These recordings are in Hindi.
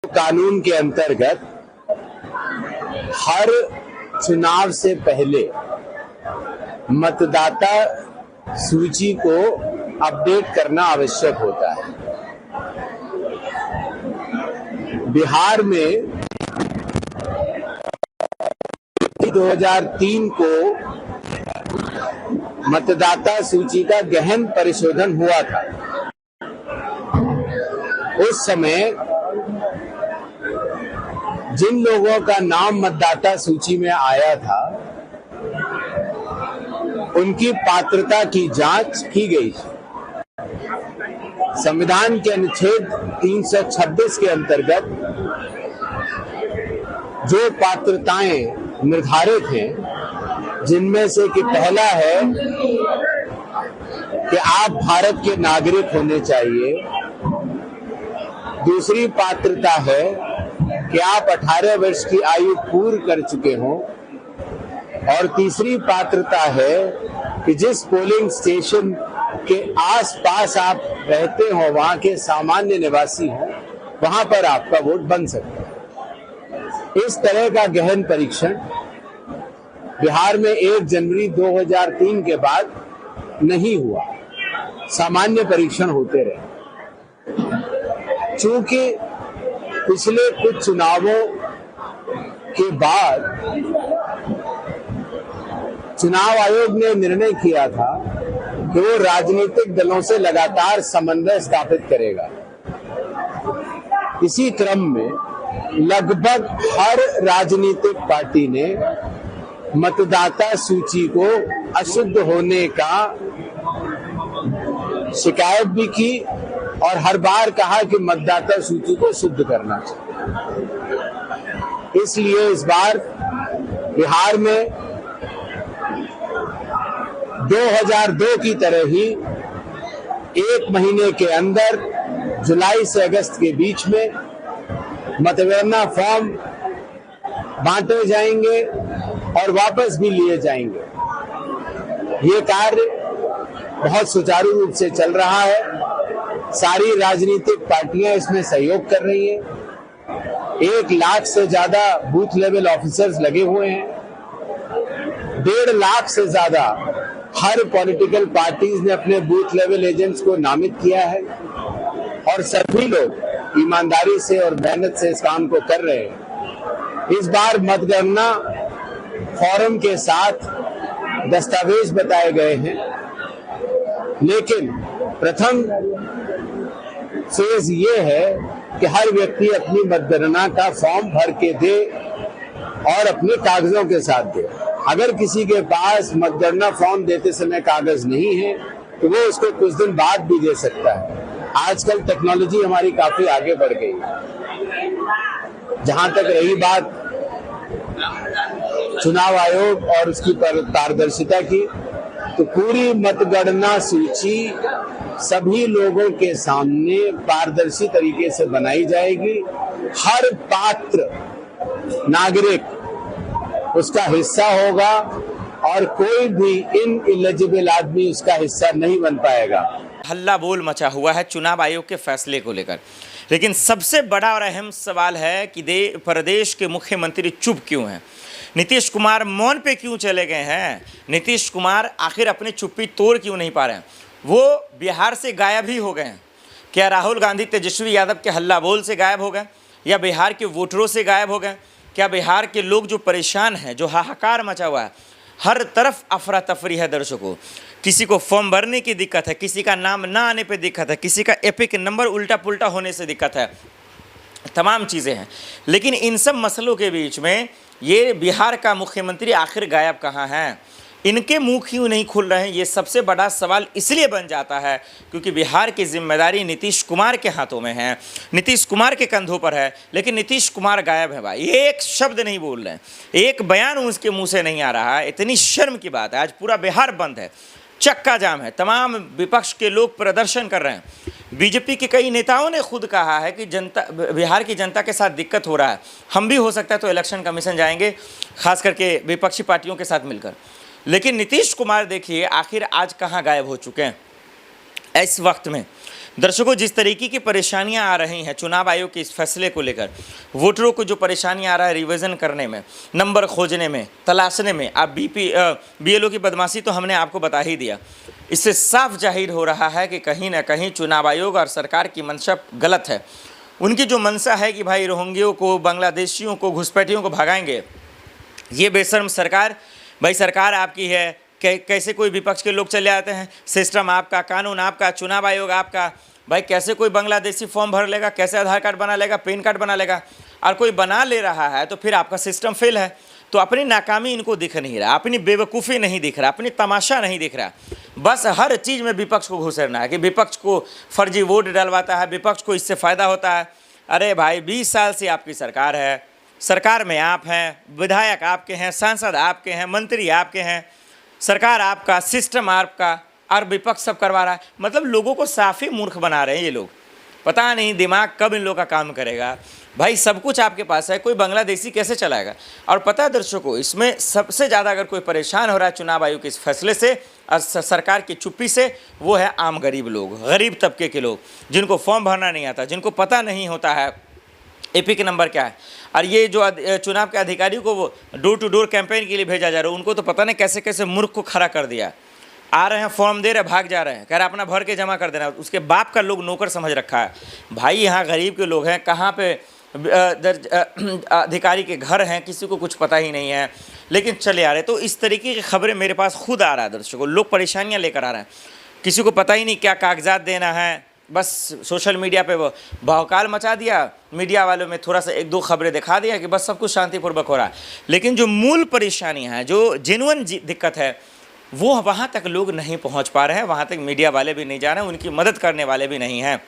कानून के अंतर्गत हर चुनाव से पहले मतदाता सूची को अपडेट करना आवश्यक होता है। बिहार में 2003 को मतदाता सूची का गहन परिशोधन हुआ था। उस समय जिन लोगों का नाम मतदाता सूची में आया था उनकी पात्रता की जांच की गई थी। संविधान के अनुच्छेद 326 के अंतर्गत जो पात्रताएं निर्धारित हैं, जिनमें से कि पहला है कि आप भारत के नागरिक होने चाहिए, दूसरी पात्रता है कि आप 18 वर्ष की आयु पूर्ण कर चुके हों, और तीसरी पात्रता है कि जिस पोलिंग स्टेशन के आसपास आप रहते हो, वहां के सामान्य निवासी हो, वहां पर आपका वोट बन सकता है। इस तरह का गहन परीक्षण बिहार में 1 जनवरी 2003 के बाद नहीं हुआ। सामान्य परीक्षण होते रहे। चूंकि पिछले कुछ चुनावों के बाद चुनाव आयोग ने निर्णय किया था कि वो राजनीतिक दलों से लगातार समन्वय स्थापित करेगा। इसी क्रम में लगभग हर राजनीतिक पार्टी ने मतदाता सूची को अशुद्ध होने का शिकायत भी की और हर बार कहा कि मतदाता सूची को शुद्ध करना चाहिए। इसलिए इस बार बिहार में 2002 की तरह ही 1 महीने के अंदर जुलाई से अगस्त के बीच में मतगणना फॉर्म बांटे जाएंगे और वापस भी लिए जाएंगे। ये कार्य बहुत सुचारू रूप से चल रहा है। सारी राजनीतिक पार्टियां इसमें सहयोग कर रही हैं। 1 लाख से ज्यादा बूथ लेवल ऑफिसर्स लगे हुए हैं। 1.5 लाख से ज्यादा हर पॉलिटिकल पार्टीज ने अपने बूथ लेवल एजेंट्स को नामित किया है और सभी लोग ईमानदारी से और मेहनत से इस काम को कर रहे हैं। इस बार मतगणना फॉर्म के साथ दस्तावेज बताए गए हैं, लेकिन प्रथम फेज ये है कि हर व्यक्ति अपनी मतगणना का फॉर्म भर के दे और अपने कागजों के साथ दे। अगर किसी के पास मतगणना फॉर्म देते समय कागज नहीं है तो वो उसको कुछ दिन बाद भी दे सकता है। आजकल टेक्नोलॉजी हमारी काफी आगे बढ़ गई है। जहां तक रही बात चुनाव आयोग और उसकी पारदर्शिता की, तो पूरी मतगणना सूची सभी लोगों के सामने पारदर्शी तरीके से बनाई जाएगी। हर पात्र नागरिक उसका हिस्सा होगा और कोई भी इनएलिजिबल आदमी उसका हिस्सा नहीं बन पाएगा। हल्ला बोल मचा हुआ है चुनाव आयोग के फैसले को लेकर, लेकिन सबसे बड़ा और अहम सवाल है कि प्रदेश के मुख्यमंत्री चुप क्यों हैं? नीतीश कुमार मौन पे क्यों चले गए हैं? नीतीश कुमार आखिर अपनी चुप्पी तोड़ क्यों नहीं पा रहे हैं? वो बिहार से गायब ही हो गए हैं। क्या राहुल गांधी तेजस्वी यादव के हल्ला बोल से गायब हो गए, या बिहार के वोटरों से गायब हो गए? क्या बिहार के लोग जो परेशान हैं, जो हाहाकार मचा हुआ है, हर तरफ अफरा तफरी है दर्शकों, किसी को फॉर्म भरने की दिक्कत है, किसी का नाम ना आने पे दिक्कत है, किसी का एपिक नंबर उल्टा पुल्टा होने से दिक्कत है, तमाम चीज़ें हैं। लेकिन इन सब मसलों के बीच में ये बिहार का मुख्यमंत्री आखिर गायब कहाँ हैं? इनके मुंह क्यों नहीं खुल रहे हैं? ये सबसे बड़ा सवाल इसलिए बन जाता है क्योंकि बिहार की जिम्मेदारी नीतीश कुमार के हाथों में है, नीतीश कुमार के कंधों पर है। लेकिन नीतीश कुमार गायब है भाई, एक शब्द नहीं बोल रहे हैं, एक बयान उसके मुंह से नहीं आ रहा है। इतनी शर्म की बात है। आज पूरा बिहार बंद है, चक्का जाम है, तमाम विपक्ष के लोग प्रदर्शन कर रहे हैं। बीजेपी के कई नेताओं ने खुद कहा है कि बिहार की जनता के साथ दिक्कत हो रहा है, हम भी हो सकता है तो इलेक्शन कमीशन जाएंगे, खास करके विपक्षी पार्टियों के साथ मिलकर। लेकिन नीतीश कुमार देखिए आखिर आज कहाँ गायब हो चुके हैं। इस वक्त में दर्शकों, जिस तरीके की परेशानियां आ रही हैं चुनाव आयोग के इस फैसले को लेकर, वोटरों को जो परेशानियां आ रहा है रिवीजन करने में, नंबर खोजने में, तलाशने में, आप बीएलओ की बदमाशी तो हमने आपको बता ही दिया। इससे साफ जाहिर हो रहा है कि कहीं ना कहीं चुनाव आयोग और सरकार की मंशा गलत है। उनकी जो मंशा है कि भाई रोहिंग्यों को, बांग्लादेशियों को, घुसपैठियों को भगाएंगे, ये बेशर्म सरकार, भाई सरकार आपकी है, कैसे कोई विपक्ष के लोग चले आते हैं, सिस्टम आपका, कानून आपका, चुनाव आयोग आपका, भाई कैसे कोई बांग्लादेशी फॉर्म भर लेगा, कैसे आधार कार्ड बना लेगा, पैन कार्ड बना लेगा, और कोई बना ले रहा है तो फिर आपका सिस्टम फेल है। तो अपनी नाकामी इनको दिख नहीं रहा, अपनी बेवकूफ़ी नहीं दिख रहा, अपनी तमाशा नहीं दिख रहा, बस हर चीज़ में विपक्ष को घुसेरना है कि विपक्ष को फर्जी वोट डलवाता है, विपक्ष को इससे फ़ायदा होता है। अरे भाई 20 साल से आपकी सरकार है, सरकार में आप हैं, विधायक आपके हैं, सांसद आपके हैं, मंत्री आपके हैं, सरकार आपका, सिस्टम आपका, और विपक्ष सब करवा रहा है। मतलब लोगों को साफ ही मूर्ख बना रहे हैं ये लोग। पता नहीं दिमाग कब इन लोगों का काम करेगा। भाई सब कुछ आपके पास है, कोई बांग्लादेशी कैसे चलाएगा। और पता है दर्शकों, इसमें सबसे ज़्यादा अगर कोई परेशान हो रहा है चुनाव आयोग के इस फैसले से और सरकार की चुप्पी से, वो है आम गरीब लोग, गरीब तबके के लोग, जिनको फॉर्म भरना नहीं आता, जिनको पता नहीं होता है एपिक नंबर क्या है। और ये जो चुनाव के अधिकारियों को वो डोर टू डोर कैंपेन के लिए भेजा जा रहा है, उनको तो पता नहीं कैसे कैसे मूर्ख को खड़ा कर दिया। आ रहे हैं, फॉर्म दे रहे, भाग जा रहे हैं, कह रहे अपना भर के जमा कर देना। उसके बाप का लोग नौकर समझ रखा है। भाई यहाँ गरीब के लोग हैं, कहाँ पे अधिकारी के घर हैं, किसी को कुछ पता ही नहीं है, लेकिन चले आ रहे। तो इस तरीके की खबरें मेरे पास खुद आ रहा है दर्शकों, लोग परेशानियाँ लेकर आ रहे हैं, किसी को पता ही नहीं क्या कागजात देना है, बस सोशल मीडिया पे वो भौकाल मचा दिया, मीडिया वालों में थोड़ा सा एक दो खबरें दिखा दिया कि बस सब कुछ शांतिपूर्वक हो रहा है। लेकिन जो मूल परेशानियां हैं, जो जेन्युइन दिक्कत है, वो वहाँ तक लोग नहीं पहुँच पा रहे हैं, वहाँ तक मीडिया वाले भी नहीं जा रहे हैं, उनकी मदद करने वाले भी नहीं हैं।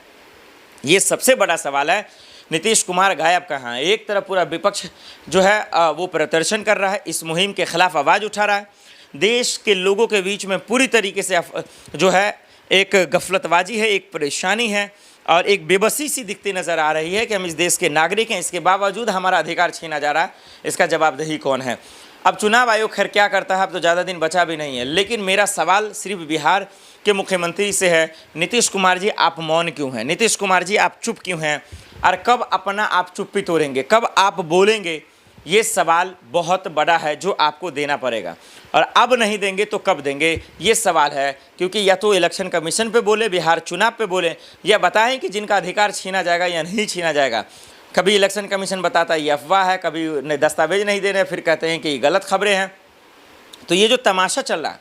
ये सबसे बड़ा सवाल है। नीतीश कुमार गायब कहाँ है। एक तरफ पूरा विपक्ष जो है वो प्रदर्शन कर रहा है, इस मुहिम के खिलाफ आवाज़ उठा रहा है, देश के लोगों के बीच में पूरी तरीके से जो है एक गफलतबाजी है, एक परेशानी है और एक बेबसी सी दिखती नज़र आ रही है कि हम इस देश के नागरिक हैं, इसके बावजूद हमारा अधिकार छीना जा रहा है। इसका जवाबदेही कौन है। अब चुनाव आयोग खैर क्या करता है, अब तो ज़्यादा दिन बचा भी नहीं है, लेकिन मेरा सवाल सिर्फ बिहार के मुख्यमंत्री से है, नीतीश कुमार जी आप मौन क्यों हैं, नीतीश कुमार जी आप चुप क्यों हैं, और कब अपना आप चुप्पी तोड़ेंगे, कब आप बोलेंगे। ये सवाल बहुत बड़ा है जो आपको देना पड़ेगा, और अब नहीं देंगे तो कब देंगे, ये सवाल है। क्योंकि या तो इलेक्शन कमीशन पे बोले, बिहार चुनाव पे बोले, या बताएं कि जिनका अधिकार छीना जाएगा या नहीं छीना जाएगा। कभी इलेक्शन कमीशन बताता है ये अफवाह है, कभी दस्तावेज नहीं दे रहे, फिर कहते हैं कि गलत खबरें हैं। तो ये जो तमाशा चल रहा है,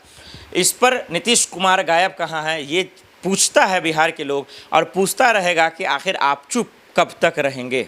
इस पर नीतीश कुमार गायब कहाँ है, ये पूछता है बिहार के लोग, और पूछता रहेगा कि आखिर आप चुप कब तक रहेंगे।